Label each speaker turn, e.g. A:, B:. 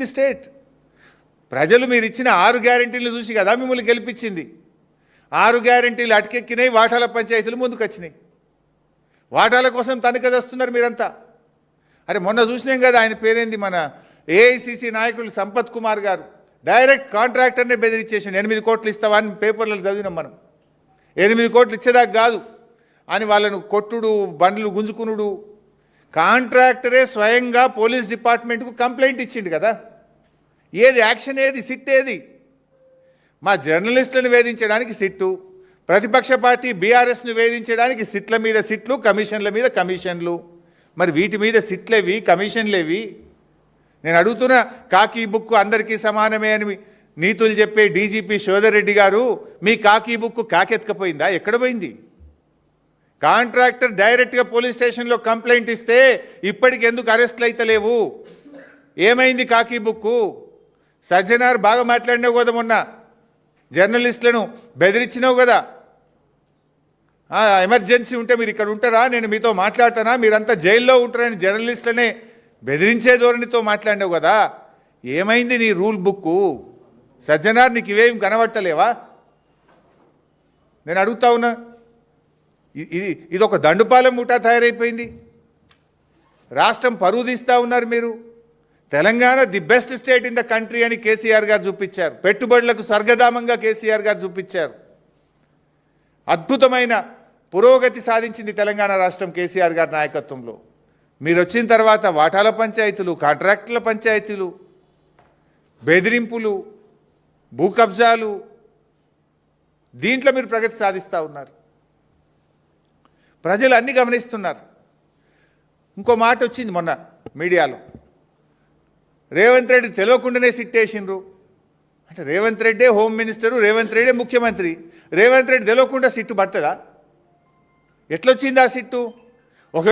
A: The state. ప్రజలు మీరు ఇచ్చిన 6 గ్యారెంటీలు చూసి కదా మిమ్మల్ని గెలిపించింది. 6 గ్యారెంటీలు అటకెక్కినాయి, వాటాల పంచాయతీలు ముందుకు వచ్చినాయి. వాటాల కోసం తనఖా చేస్తున్నారు మీరంతా. అరే మొన్న చూసినాం కదా, ఆయన పేరేంది, మన ఏఐసిసి నాయకులు సంపత్ కుమార్ గారు డైరెక్ట్ కాంట్రాక్టర్నే బెదిరించేసిండు. 8 కోట్లు ఇస్తావా అని పేపర్లలో చదివినాం మనం. 8 కోట్లు ఇచ్చేదాకా కాదు అని వాళ్ళను కొట్టుడు, బండ్లు గుంజుకునుడు. కాంట్రాక్టరే స్వయంగా పోలీస్ డిపార్ట్మెంట్కు కంప్లైంట్ ఇచ్చిండు కదా. ఏది యాక్షన్, ఏది సిట్, ఏది? మా జర్నలిస్టులను వేధించడానికి సిట్టు, ప్రతిపక్ష పార్టీ బీఆర్ఎస్ను వేధించడానికి సిట్ల మీద సిట్లు, కమిషన్ల మీద కమిషన్లు. మరి వీటి మీద సిట్లేవి, కమిషన్లేవి? నేను అడుగుతున్న, కాకీ బుక్ అందరికీ సమానమే అని నీతులు చెప్పే డీజీపీ శోధర్ రెడ్డి గారు, మీ కాకీ బుక్ కాకెత్తుకపోయిందా? ఎక్కడ పోయింది? కాంట్రాక్టర్ డైరెక్ట్గా పోలీస్ స్టేషన్లో కంప్లైంట్ ఇస్తే ఇప్పటికి ఎందుకు అరెస్ట్లు అయితే లేవు? ఏమైంది కాకీ బుక్కు? సజ్జనార్ బాగా మాట్లాడినావు కదా, మొన్న జర్నలిస్టులను బెదిరించినావు కదా. ఎమర్జెన్సీ ఉంటే మీరు ఇక్కడ ఉంటారా, నేను మీతో మాట్లాడతానా, మీరంతా జైల్లో ఉంటారని జర్నలిస్టులనే బెదిరించే ధోరణితో మాట్లాడినావు కదా. ఏమైంది నీ రూల్ బుక్కు? సజ్జనార్, నీకు ఇవేం కనబట్టలేవా? నేను అడుగుతా ఉన్నా. ఇది ఒక దండుపాలెం ముఠా తయారైపోయింది. రాష్ట్రం పరువు తీస్తూ ఉన్నారు మీరు. Telangana the best state in the country అని కేసీఆర్ గారు చూపించారు. పెట్టుబడులకు స్వర్గధామంగా కేసీఆర్ గారు చూపించారు. అద్భుతమైన పురోగతి సాధించింది తెలంగాణ రాష్ట్రం కేసీఆర్ గారి నాయకత్వంలో. మీరు వచ్చిన తర్వాత వాటాల పంచాయతీలు, కాంట్రాక్టుల పంచాయతీలు, బెదిరింపులు, భూ కబ్జాలు, దీంట్లో మీరు ప్రగతి సాధిస్తూ ఉన్నారు. ప్రజలు అన్నీ గమనిస్తున్నారు. ఇంకో మాట వచ్చింది మొన్న మీడియాలో, రేవంత్ రెడ్డి తెలియకుండానే సిట్టేసిండ్రు అంటే. రేవంత్ రెడ్డే హోమ్ మినిస్టరు, రేవంత్ రెడ్డే ముఖ్యమంత్రి. రేవంత్ రెడ్డి తెలియకుండా సిట్టు పడుతుందా? ఎట్లొచ్చింది ఆ సిట్టు?